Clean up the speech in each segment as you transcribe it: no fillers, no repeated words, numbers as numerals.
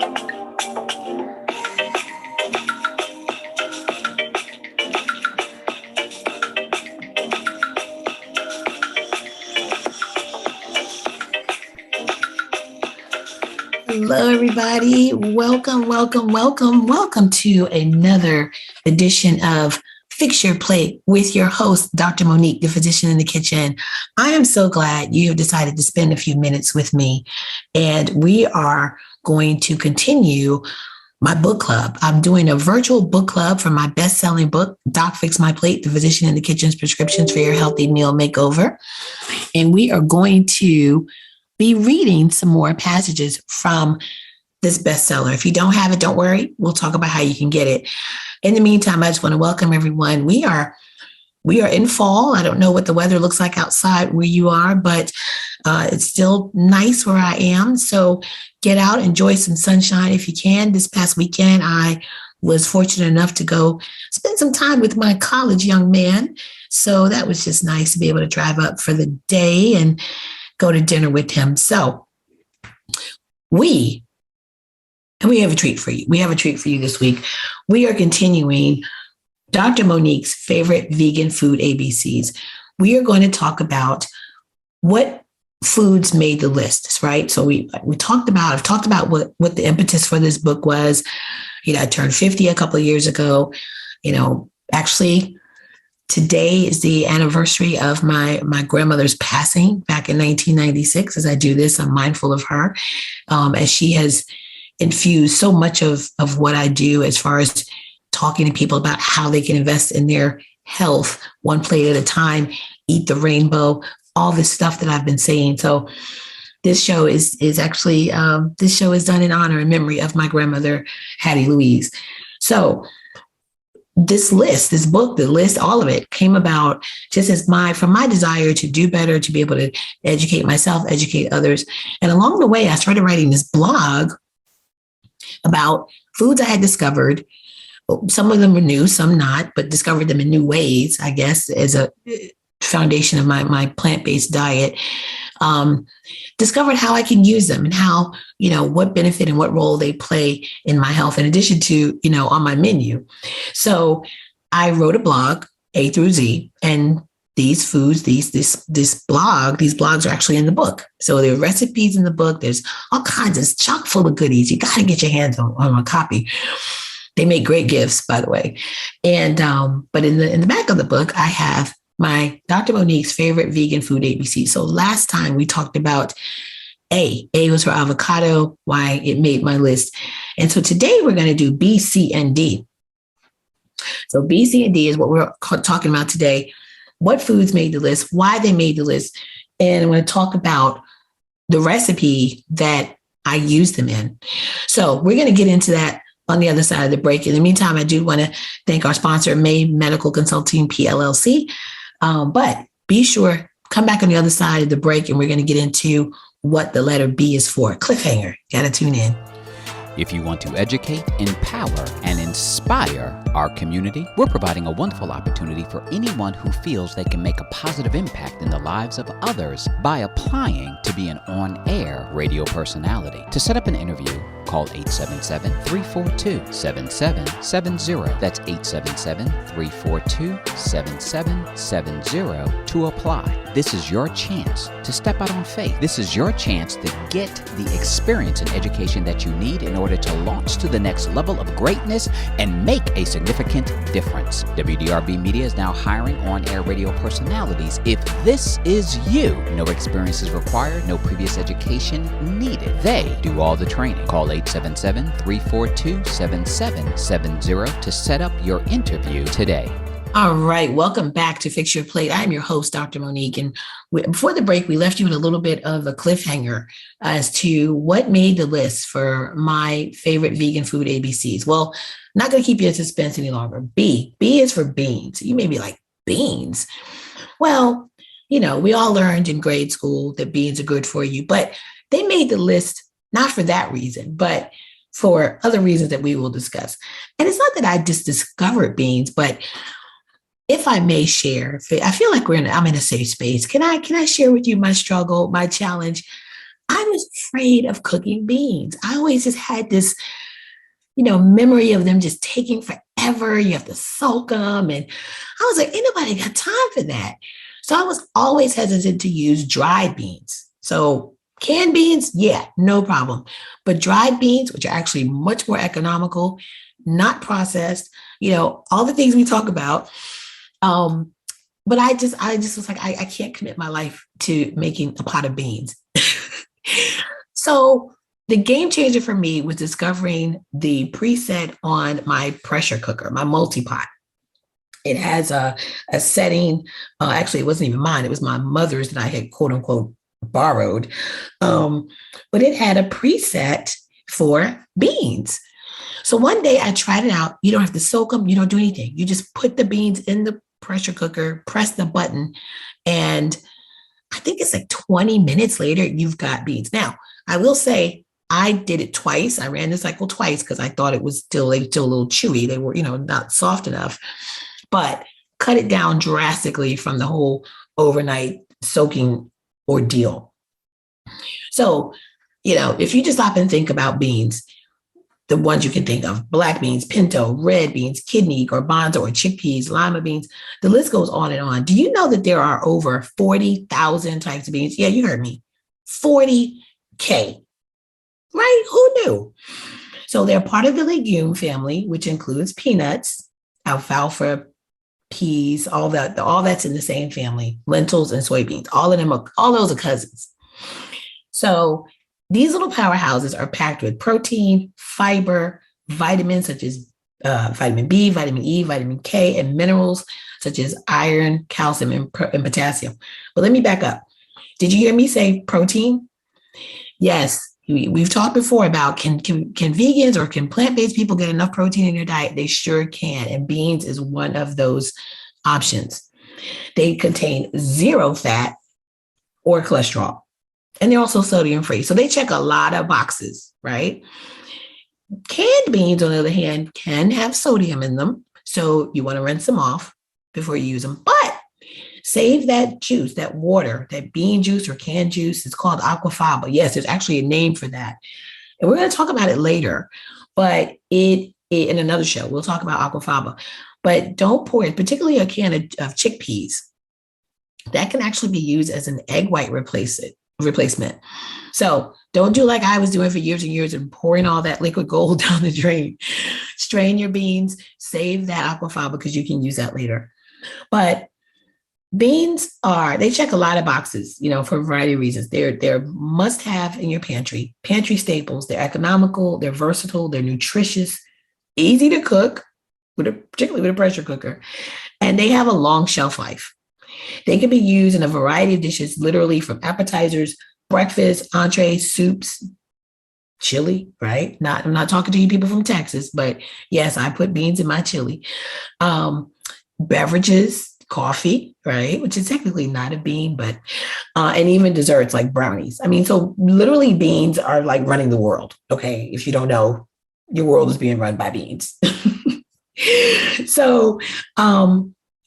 Hello, everybody. Welcome to another edition of Fix Your Plate with your host, Dr. Monique, the physician in the kitchen. I am so glad you have decided to spend a few minutes with me, and we are going to continue my book club. I'm doing a virtual book club for my best-selling book, Doc Fix My Plate, the physician in the kitchen's prescriptions for your healthy meal makeover. And we are going to be reading some more passages from this bestseller. If you don't have it, don't worry. We'll talk about how you can get it. In the meantime, I just want to welcome everyone. We are in fall. I don't know what the weather looks like outside where you are, but it's still nice where I am. So get out, enjoy some sunshine if you can. This past weekend, I was fortunate enough to go spend some time with my college young man. So that was just nice to be able to drive up for the day and go to dinner with him. So we have a treat for you. We have a treat for you this week. We are continuing Dr. Monique's favorite vegan food ABCs. We are going to talk about what foods made the list, right? So I've talked about what the impetus for this book was. I turned 50 a couple of years ago. Actually, today is the anniversary of my grandmother's passing back in 1996. As I do this, I'm mindful of her, as she has infused so much of what I do as far as talking to people about how they can invest in their health, one plate at a time, eat the rainbow, all this stuff that I've been saying. So this show is actually, this show is done in honor and memory of my grandmother, Hattie Louise. So this book, the list, all of it came about just from my desire to do better, to be able to educate myself, educate others. And along the way, I started writing this blog about foods I had discovered. Some of them were new, some not, but discovered them in new ways, I guess, as a foundation of my plant-based diet. Discovered how I can use them and how, what benefit and what role they play in my health, in addition to, on my menu. So I wrote a blog, A through Z, and these foods, these blogs are actually in the book. So there are recipes in the book. There's all kinds of chock full of goodies. You got to get your hands on a copy. They make great gifts, by the way. And but in the back of the book, I have my Dr. Monique's favorite vegan food ABC. So last time we talked about A. A was for avocado, why it made my list. And so today we're going to do B, C, and D. So B, C, and D is what we're talking about today. What foods made the list, why they made the list. And I'm going to talk about the recipe that I use them in. So we're going to get into that on the other side of the break. In the meantime, I do want to thank our sponsor, May Medical Consulting PLLC. But be sure, come back on the other side of the break, and we're going to get into what the letter B is for. Cliffhanger. Got to tune in. If you want to educate, empower, and inspire our community, we're providing a wonderful opportunity for anyone who feels they can make a positive impact in the lives of others by applying to be an on-air radio personality. To set up an interview, call 877-342-7770. That's 877-342-7770 to apply. This is your chance to step out on faith. This is your chance to get the experience and education that you need in order to launch to the next level of greatness and make a significant difference. WDRB Media is now hiring on-air radio personalities. If this is you, no experience is required, no previous education needed. They do all the training. Call 877-342-7770 to set up your interview today. All right. Welcome back to Fix Your Plate. I'm your host, Dr. Monique. And before the break, we left you with a little bit of a cliffhanger as to what made the list for my favorite vegan food ABCs. Well, I'm not going to keep you in suspense any longer. B is for beans. You may be like, beans? Well, we all learned in grade school that beans are good for you, but they made the list not for that reason, but for other reasons that we will discuss. And it's not that I just discovered beans, but if I may share, I feel like I'm in a safe space. Can I share with you my struggle, my challenge? I was afraid of cooking beans. I always just had this, memory of them just taking forever. You have to soak them. And I was like, ain't nobody got time for that. So I was always hesitant to use dried beans. So canned beans, yeah, no problem. But dried beans, which are actually much more economical, not processed, all the things we talk about. But I just was like, I can't commit my life to making a pot of beans. So the game changer for me was discovering the preset on my pressure cooker, my multi-pot. It has a setting. Actually, it wasn't even mine. It was my mother's that I had quote unquote borrowed. But it had a preset for beans. So one day I tried it out. You don't have to soak them. You don't do anything. You just put the beans in the pressure cooker, press the button, and I think it's like 20 minutes later, you've got beans. Now, I will say I did it twice. I ran the cycle twice because I thought it was still a little chewy. They were, not soft enough, but cut it down drastically from the whole overnight soaking ordeal. So, if you just stop and think about beans, the ones you can think of: black beans, pinto, red beans, kidney, garbanzo, or chickpeas, lima beans. The list goes on and on. Do you know that there are over 40,000 types of beans? Yeah, you heard me. 40K, right? Who knew? So they're part of the legume family, which includes peanuts, alfalfa, peas, all that's in the same family, lentils and soybeans. All those are cousins. So these little powerhouses are packed with protein, fiber, vitamins such as vitamin B, vitamin E, vitamin K, and minerals such as iron, calcium, and potassium. But let me back up. Did you hear me say protein? Yes, we've talked before about can vegans or can plant-based people get enough protein in their diet? They sure can. And beans is one of those options. They contain zero fat or cholesterol. And they're also sodium free. So they check a lot of boxes, right? Canned beans, on the other hand, can have sodium in them. So you want to rinse them off before you use them. But save that juice, that water, that bean juice or canned juice. It's called aquafaba. Yes, there's actually a name for that. And we're going to talk about it later. But it in another show, we'll talk about aquafaba. But don't pour it, particularly a can of chickpeas. That can actually be used as an egg white replacement. So don't do like I was doing for years and years and pouring all that liquid gold down the drain. Strain your beans, save that aquafaba because you can use that later. But beans they check a lot of boxes, for a variety of reasons. They're must have in your pantry staples. They're economical, they're versatile, they're nutritious, easy to cook, particularly with a pressure cooker, and they have a long shelf life. They can be used in a variety of dishes, literally from appetizers, breakfast, entrees, soups, chili, right? I'm not talking to you people from Texas, but yes, I put beans in my chili. Beverages, coffee, right? Which is technically not a bean, but, and even desserts like brownies. I mean, so literally beans are like running the world. Okay. If you don't know, your world is being run by beans. So,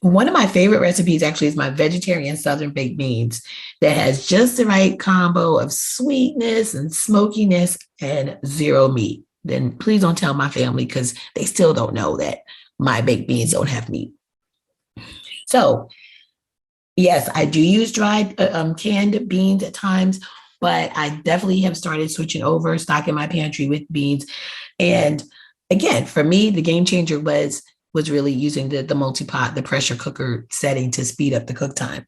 one of my favorite recipes actually is my vegetarian Southern baked beans that has just the right combo of sweetness and smokiness and zero meat. Then please don't tell my family because they still don't know that my baked beans don't have meat. So yes, I do use dried canned beans at times, but I definitely have started switching over, stocking my pantry with beans. And again, for me, the game changer was really using the multi-pot, the pressure cooker setting to speed up the cook time.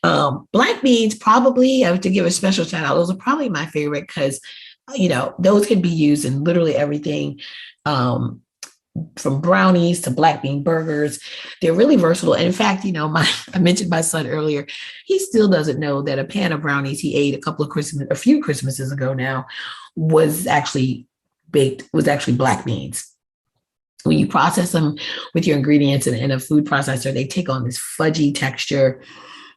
Black beans, probably, I have to give a special shout out. Those are probably my favorite because, those can be used in literally everything, from brownies to black bean burgers. They're really versatile. And in fact, I mentioned my son earlier. He still doesn't know that a pan of brownies he ate a few Christmases ago now was actually black beans. When you process them with your ingredients in a food processor, they take on this fudgy texture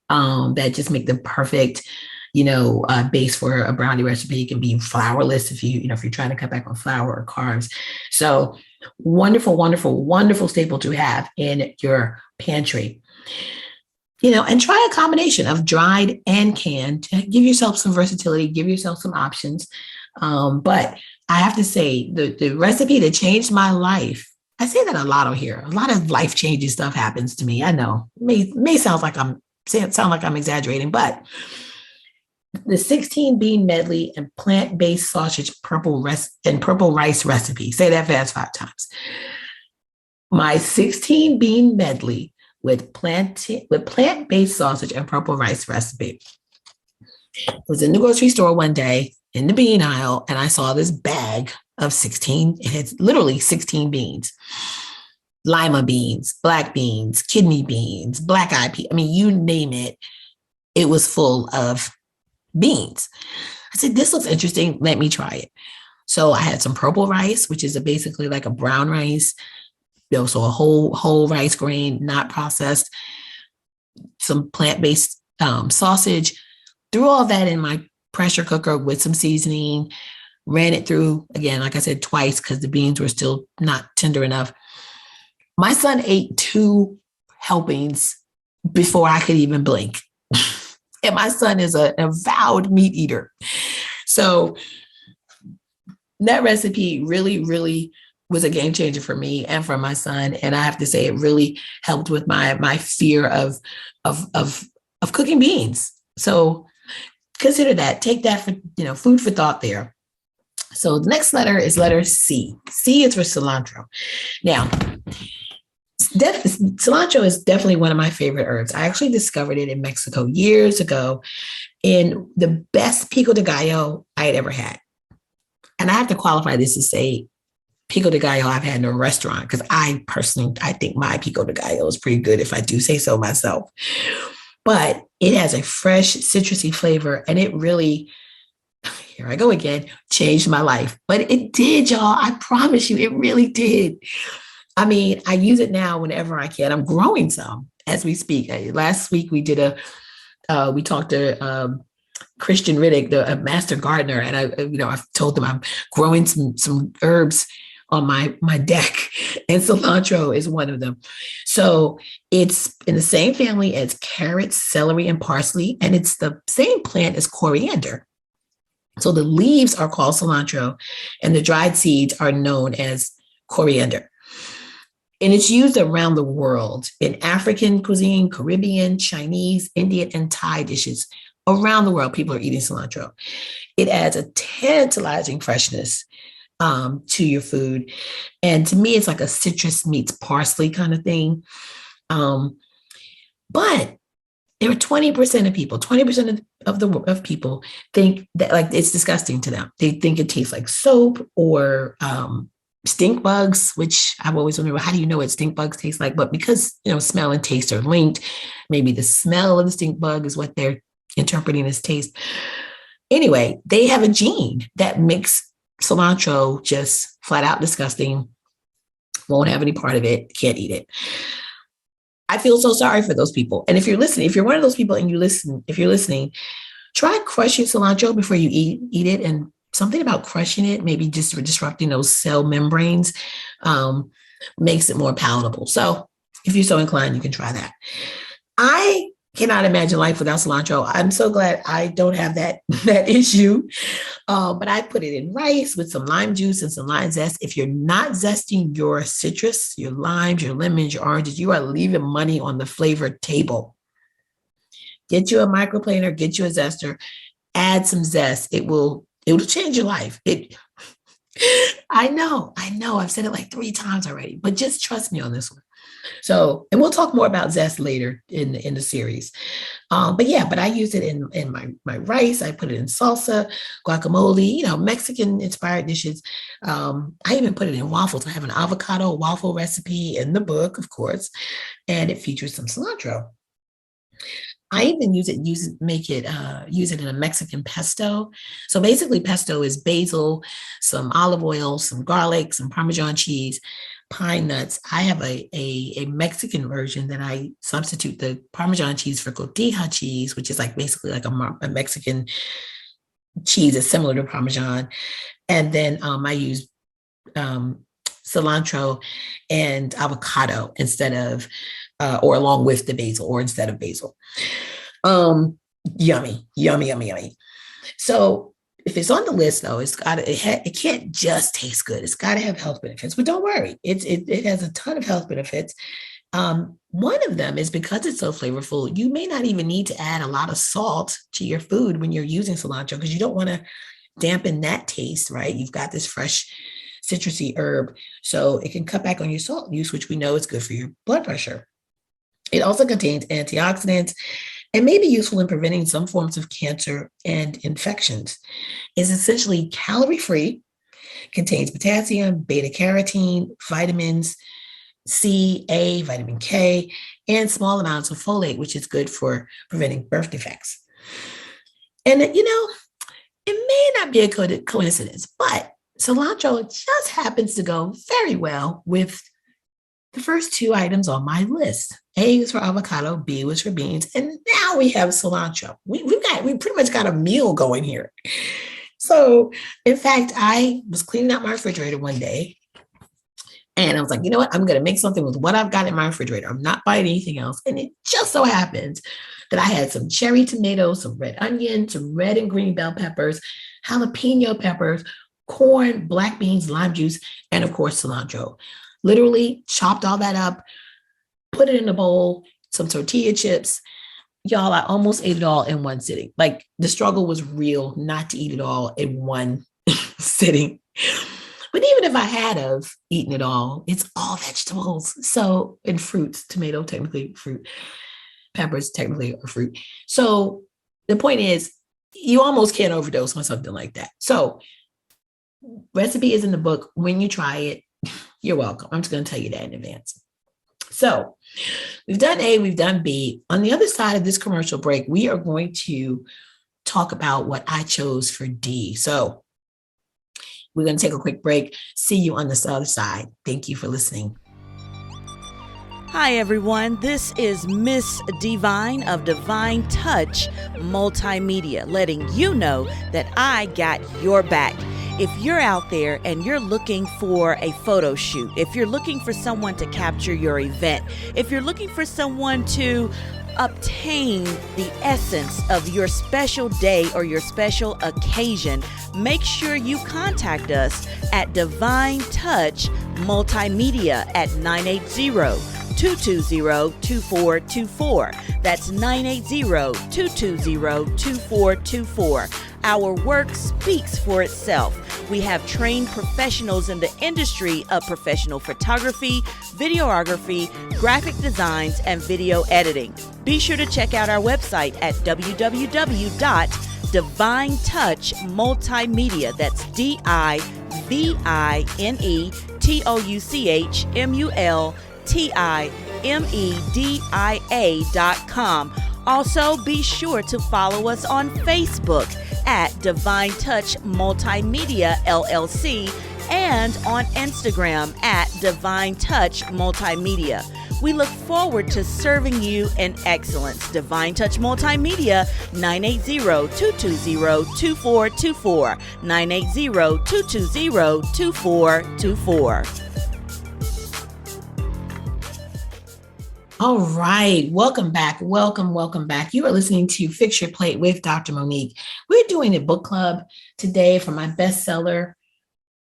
that just make them perfect, base for a brownie recipe. It can be flourless if you're trying to cut back on flour or carbs. So wonderful, wonderful, wonderful staple to have in your pantry. and try a combination of dried and canned to give yourself some versatility, give yourself some options. But I have to say, the recipe that changed my life, I say that a lot on here. A lot of life changing stuff happens to me. I know may sound like I'm exaggerating, but the 16 bean medley and plant-based sausage purple rice recipe. Say that fast 5 times. My 16 bean medley with plant-based sausage and purple rice recipe. I was in the grocery store one day in the bean aisle, and I saw this bag of 16. It had literally 16 beans. Lima beans, black beans, kidney beans, black eyed peas. I mean, you name it, it was full of beans. I said, this looks interesting. Let me try it. So I had some purple rice, which is basically like a brown rice, so a whole rice grain, not processed, some plant-based sausage, threw all that in my pressure cooker with some seasoning, ran it through, again, like I said, twice because the beans were still not tender enough. My son ate 2 helpings before I could even blink. And my son is an avowed meat eater. So that recipe really, really was a game changer for me and for my son. And I have to say, it really helped with my fear of cooking beans. So consider that. Take that for food for thought there. So the next letter is letter C. C is for cilantro. Now, cilantro is definitely one of my favorite herbs. I actually discovered it in Mexico years ago in the best pico de gallo I had ever had. And I have to qualify this to say pico de gallo I've had in a restaurant, because I think my pico de gallo is pretty good if I do say so myself. But it has a fresh citrusy flavor, and it really, here I go again, changed my life. But it did, y'all. I promise you, it really did. I mean, I use it now whenever I can. I'm growing some as we speak. Last week we we talked to Christian Riddick, the master gardener, and I told him I'm growing some herbs on my deck, and cilantro is one of them. So it's in the same family as carrots, celery, and parsley, and it's the same plant as coriander. So the leaves are called cilantro, and the dried seeds are known as coriander. And it's used around the world in African cuisine, Caribbean, Chinese, Indian, and Thai dishes. Around the world, people are eating cilantro. It adds a tantalizing freshness to your food. And to me, it's like a citrus meets parsley kind of thing. But there are 20% of people, 20% of people think that like it's disgusting to them. They think it tastes like soap or stink bugs, which I've always wondered, how do you know what stink bugs taste like? But because, smell and taste are linked, maybe the smell of the stink bug is what they're interpreting as taste. Anyway, they have a gene that makes cilantro just flat out disgusting, won't have any part of it, can't eat it. I feel so sorry for those people. And if you're listening, if you're one of those people and if you're listening, try crushing cilantro before you eat it. And something about crushing it, maybe just disrupting those cell membranes, makes it more palatable. So if you're so inclined, you can try that. I cannot imagine life without cilantro. I'm so glad I don't have that issue. But I put it in rice with some lime juice and some lime zest. If you're not zesting your citrus, your limes, your lemons, your oranges, you are leaving money on the flavor table. Get you a microplaner, get you a zester, add some zest. It will change your life. I know. I've said it like 3 times already, but just trust me on this one. So, and we'll talk more about zest later in the series. But I use it in my rice. I put it in salsa, guacamole, Mexican inspired dishes. I even put it in waffles. I have an avocado waffle recipe in the book, of course, and it features some cilantro. I even use it in a Mexican pesto. So basically pesto is basil, some olive oil, some garlic, some Parmesan cheese, pine nuts. I have a Mexican version that I substitute the Parmesan cheese for cotija cheese, which is basically a Mexican cheese that's similar to Parmesan. And then I use cilantro and avocado instead of or along with the basil or instead of basil. Yummy, yummy, yummy, yummy. So if it's on the list, though, it can't just taste good. It's got to have health benefits. But don't worry, it has a ton of health benefits. One of them is because it's so flavorful, you may not even need to add a lot of salt to your food when you're using cilantro because you don't want to dampen that taste, right? You've got this fresh citrusy herb, so it can cut back on your salt use, which we know is good for your blood pressure. It also contains antioxidants and may be useful in preventing some forms of cancer and infections. It's essentially calorie-free, contains potassium, beta-carotene, vitamins C, A, vitamin K, and small amounts of folate, which is good for preventing birth defects. And, it may not be a coincidence, but cilantro just happens to go very well with the first two items on my list. A was for avocado, B was for beans, and now we have cilantro. We pretty much got a meal going here. So, in fact, I was cleaning out my refrigerator one day, and I was like, you know what? I'm going to make something with what I've got in my refrigerator. I'm not buying anything else. And it just so happens that I had some cherry tomatoes, some red onion, some red and green bell peppers, jalapeno peppers, corn, black beans, lime juice, and of course, cilantro. Literally chopped all that up, put it in a bowl, some tortilla chips. Y'all, I almost ate it all in one sitting. Like the struggle was real not to eat it all in one sitting. But even if I had of eaten it all, it's all vegetables. So, and fruits, tomato, technically fruit, peppers, technically are fruit. So the point is, you almost can't overdose on something like that. So recipe is in the book. When you try it, you're welcome. I'm just going to tell you that in advance. So we've done A, we've done B. On the other side of this commercial break, we are going to talk about what I chose for D. So we're going to take a quick break. See you on the other side. Thank you for listening. Hi, everyone. This is Miss Divine of Divine Touch Multimedia, letting you know that I got your back. If you're out there and you're looking for a photo shoot, if you're looking for someone to capture your event, if you're looking for someone to obtain the essence of your special day or your occasion, make sure you contact us at Divine Touch Multimedia at 980-220-2424. That's 980-220-2424. Our work speaks for itself. We have trained professionals in the industry of professional photography, videography, graphic designs, and video editing. Be sure to check out our website at www.divinetouchmultimedia. That's DIVINETouchmultimedia.com. Also, be sure to follow us on Facebook at Divine Touch Multimedia LLC and on Instagram at Divine Touch Multimedia. We look forward to serving you in excellence. Divine Touch Multimedia, 980-220-2424, 980-220-2424. All right. Welcome back. Welcome back. You are listening to Fix Your Plate with Dr. Monique. We're doing a book club today for my bestseller,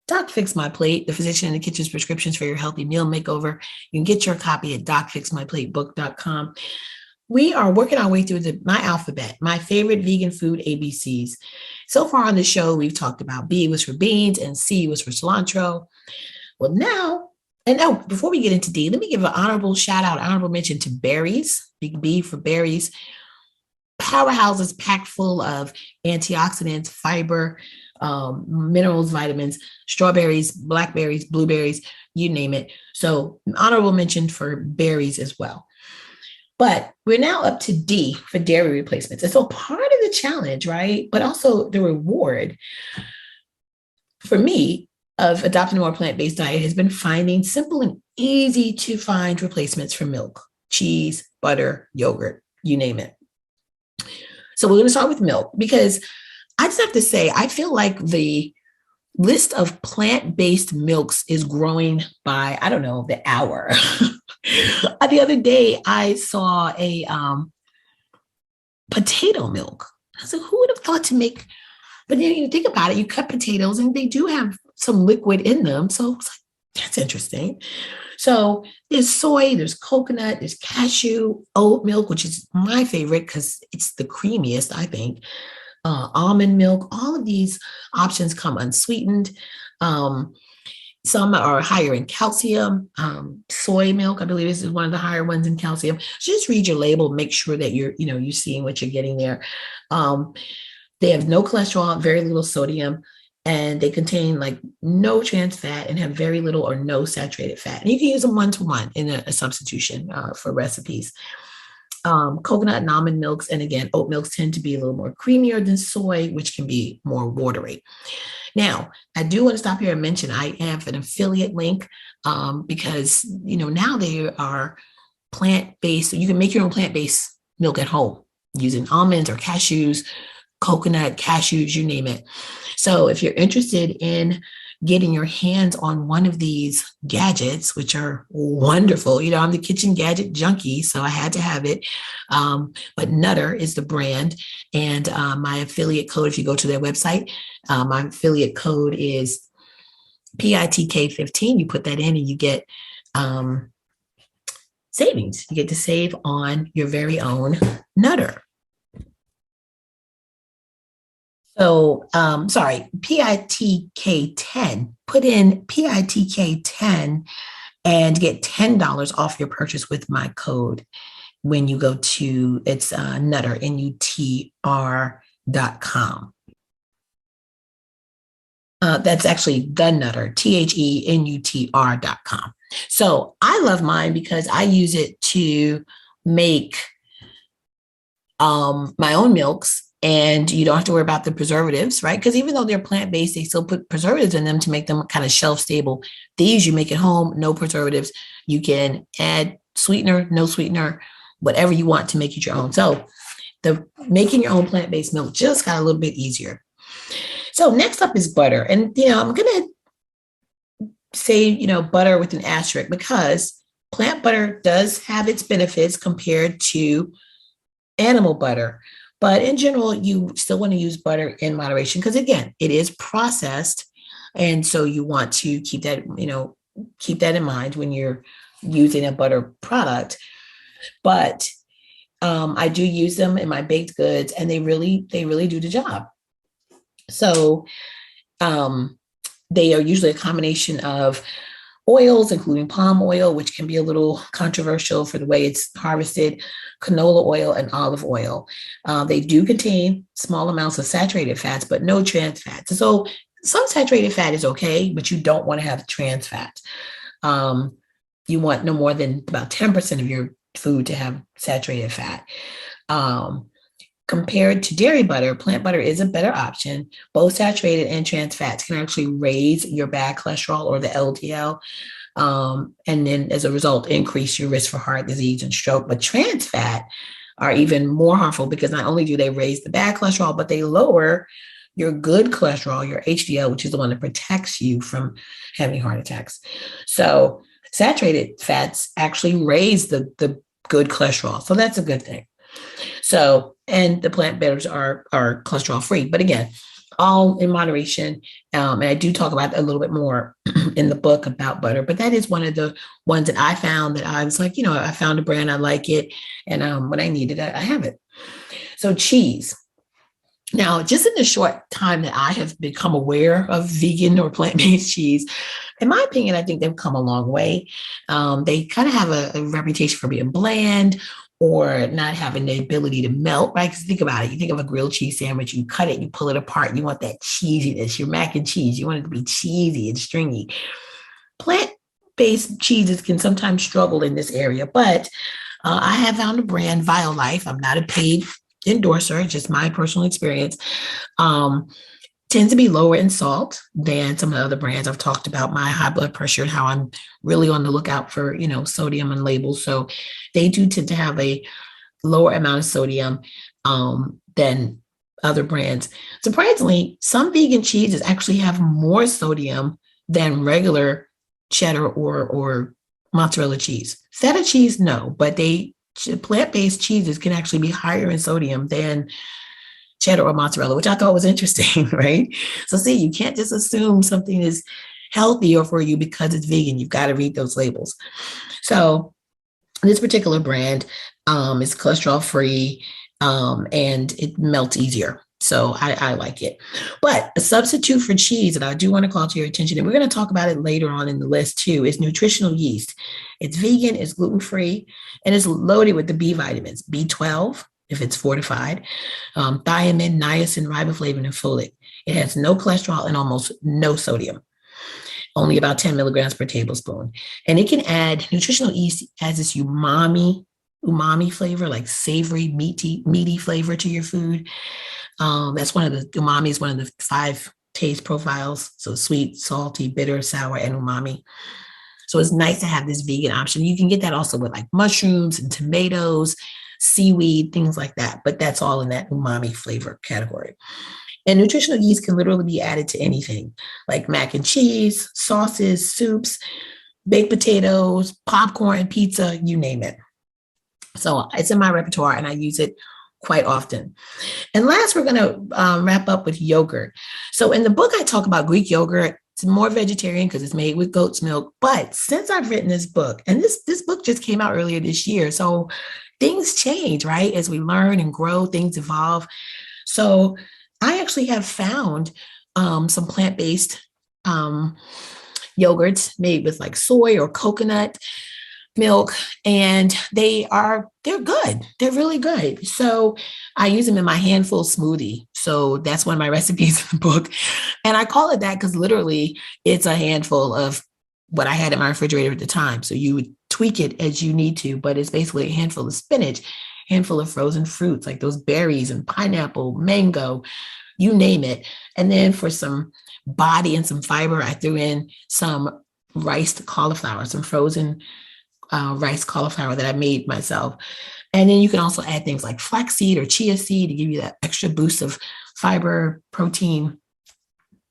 Doc Fix My Plate, the Physician in the Kitchen's Prescriptions for Your Healthy Meal Makeover. You can get your copy at docfixmyplatebook.com. We are working our way through my alphabet, my favorite vegan food ABCs. So far on the show, we've talked about B was for beans and C was for cilantro. Well, now, before we get into D, let me give an honorable mention to berries, big B for berries. Powerhouses packed full of antioxidants, fiber, minerals, vitamins, strawberries, blackberries, blueberries, you name it. So honorable mention for berries as well. But we're now up to D for dairy replacements. And so part of the challenge, right, but also the reward for me of adopting a more plant-based diet has been finding simple and easy to find replacements for milk, cheese, butter, yogurt, you name it. So we're going to start with milk because I just have to say, I feel like the list of plant-based milks is growing by, the hour. The other day, I saw a potato milk. I said, who would have thought to make, but then you think about it, you cut potatoes and they do have some liquid in them. So it's like, that's interesting. So there's soy, there's coconut, there's cashew, oat milk, which is my favorite because it's the creamiest, I think. Almond milk, all of these options come unsweetened. Um, some are higher in calcium. Soy milk, I believe, is one of the higher ones in calcium. So just read your label, make sure that you're seeing what you're getting there. Um, they have no cholesterol, very little sodium, and they contain like no trans fat and have very little or no saturated fat. And you can use them one-to-one in a substitution for recipes. Coconut and almond milks, and again, oat milks tend to be a little more creamier than soy, which can be more watery. Now, I do want to stop here and mention I have an affiliate link because, now they are plant-based. So you can make your own plant-based milk at home using almonds or cashews, coconut, cashews, you name it. So if you're interested in getting your hands on one of these gadgets, which are wonderful, I'm the kitchen gadget junkie, so I had to have it. But Nutter is the brand, and my affiliate code, if you go to their website, my affiliate code is PITK15. You put that in and you get savings. You get to save on your very own Nutter. So, sorry, PITK10, put in PITK10 and get $10 off your purchase with my code when you go to, it's Nutter, NUTR.com. That's actually the Nutter, THENUTR.com. So I love mine because I use it to make my own milks. And you don't have to worry about the preservatives, right? Because even though they're plant-based, they still put preservatives in them to make them kind of shelf-stable. These you make at home, no preservatives. You can add sweetener, no sweetener, whatever you want to make it your own. So the making your own plant-based milk just got a little bit easier. So next up is butter. And, I'm going to say, butter with an asterisk because plant butter does have its benefits compared to animal butter. But in general, you still want to use butter in moderation because, again, it is processed. And so you want to keep that in mind when you're using a butter product. But I do use them in my baked goods, and they really do the job. So they are usually a combination of oils, including palm oil, which can be a little controversial for the way it's harvested, canola oil, and olive oil. They do contain small amounts of saturated fats, but no trans fats. So some saturated fat is okay, but you don't want to have trans fat. You want no more than about 10% of your food to have saturated fat. Compared to dairy butter, plant butter is a better option. Both saturated and trans fats can actually raise your bad cholesterol or the LDL. And then as a result, increase your risk for heart disease and stroke. But trans fat are even more harmful because not only do they raise the bad cholesterol, but they lower your good cholesterol, your HDL, which is the one that protects you from having heart attacks. So saturated fats actually raise the good cholesterol. So that's a good thing. So, and the plant butters are cholesterol free, but again, all in moderation. And I do talk about a little bit more in the book about butter, but that is one of the ones that I found that I was like, I found a brand, I like it. And when I needed it, I have it. So cheese. Now, just in the short time that I have become aware of vegan or plant-based cheese, in my opinion, I think they've come a long way. They kind of have a reputation for being bland or not having the ability to melt, right? Because think about it. You think of a grilled cheese sandwich, you cut it, you pull it apart, you want that cheesiness, your mac and cheese, you want it to be cheesy and stringy. Plant-based cheeses can sometimes struggle in this area, but I have found a brand, Violife. I'm not a paid endorser, just my personal experience. Tends to be lower in salt than some of the other brands. I've talked about my high blood pressure and how I'm really on the lookout for, sodium on labels. So they do tend to have a lower amount of sodium than other brands. Surprisingly, some vegan cheeses actually have more sodium than regular cheddar or mozzarella cheese. Feta cheese, no, but plant-based cheeses can actually be higher in sodium than cheddar or mozzarella, which I thought was interesting, right? So see, you can't just assume something is healthier for you because it's vegan. You've got to read those labels. So this particular brand is cholesterol free and it melts easier. So I like it. But a substitute for cheese that I do want to call to your attention, and we're going to talk about it later on in the list too, is nutritional yeast. It's vegan, it's gluten-free, and it's loaded with the B vitamins, B12, if it's fortified, thiamine, niacin, riboflavin, and folate. It has no cholesterol and almost no sodium, only about 10 milligrams per tablespoon. And it can add, nutritional yeast as this umami flavor, like savory, meaty flavor to your food. That's one of the, umami is one of the 5 taste profiles. So sweet, salty, bitter, sour, and umami. So it's nice to have this vegan option. You can get that also with like mushrooms and tomatoes, seaweed, things like that. But that's all in that umami flavor category. And nutritional yeast can literally be added to anything like mac and cheese, sauces, soups, baked potatoes, popcorn, pizza, you name it. So it's in my repertoire and I use it quite often. And last, we're going to wrap up with yogurt. So in the book, I talk about Greek yogurt. It's more vegetarian because it's made with goat's milk. But since I've written this book, and this book just came out earlier this year, so things change, right? As we learn and grow, things evolve. So I actually have found some plant-based yogurts made with like soy or coconut milk, and they're good. They're really good. So I use them in my handful smoothie. So that's one of my recipes in the book. And I call it that because literally it's a handful of what I had in my refrigerator at the time. So you would tweak it as you need to, but it's basically a handful of spinach, handful of frozen fruits like those berries and pineapple, mango, you name it. And then for some body and some fiber, I threw in some riced cauliflower, some frozen rice cauliflower that I made myself. And then you can also add things like flaxseed or chia seed to give you that extra boost of fiber, protein,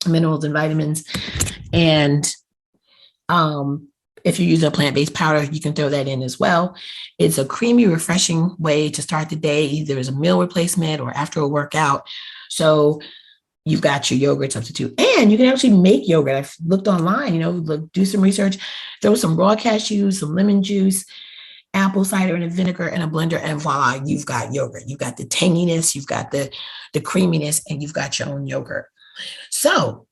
minerals, and vitamins. And if you use a plant-based powder, you can throw that in as well. It's a creamy, refreshing way to start the day, either as a meal replacement or after a workout. So you've got your yogurt substitute, and you can actually make yogurt. I've looked online, do some research, throw some raw cashews, some lemon juice, apple cider and a vinegar and a blender, and voila, you've got yogurt. You've got the tanginess, you've got the creaminess, and you've got your own yogurt. So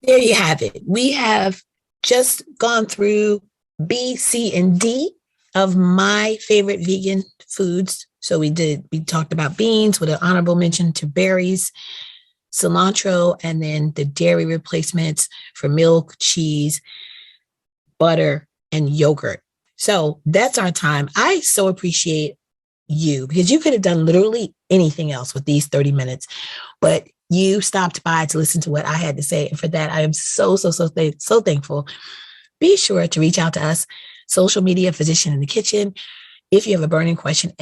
there you have it. We have just gone through B, C, and D of my favorite vegan foods. So we talked about beans with an honorable mention to berries, cilantro, and then the dairy replacements for milk, cheese, butter, and yogurt. So that's our time. I so appreciate you because you could have done literally anything else with these 30 minutes, but you stopped by to listen to what I had to say. And for that, I am so thankful. Be sure to reach out to us, social media, Physician in the Kitchen. If you have a burning question,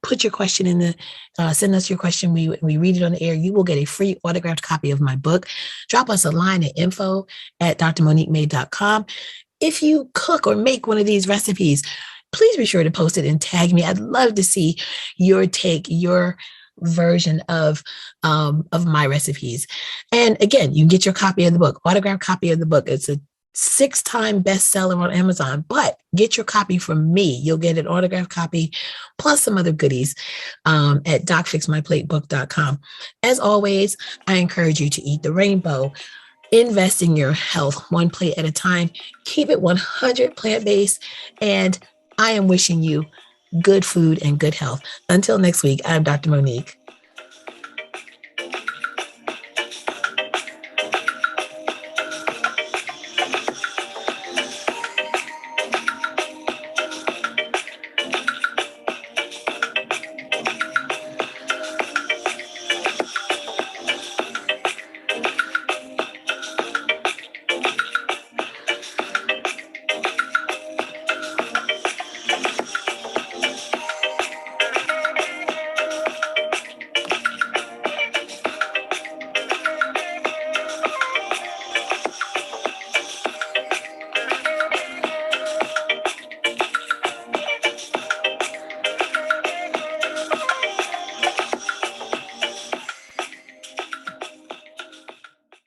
put your question in send us your question. We read it on the air. You will get a free autographed copy of my book. Drop us a line at info@drmoniquemay.com. If you cook or make one of these recipes, please be sure to post it and tag me. I'd love to see your take, your version of my recipes. And again, you can get your copy of the book, autographed copy of the book. It's a 6-time bestseller on Amazon, but get your copy from me. You'll get an autographed copy plus some other goodies at docfixmyplatebook.com. As always, I encourage you to eat the rainbow. Invest in your health one plate at a time. Keep it 100 plant-based. And I am wishing you good food and good health. Until next week, I'm Dr. Monique.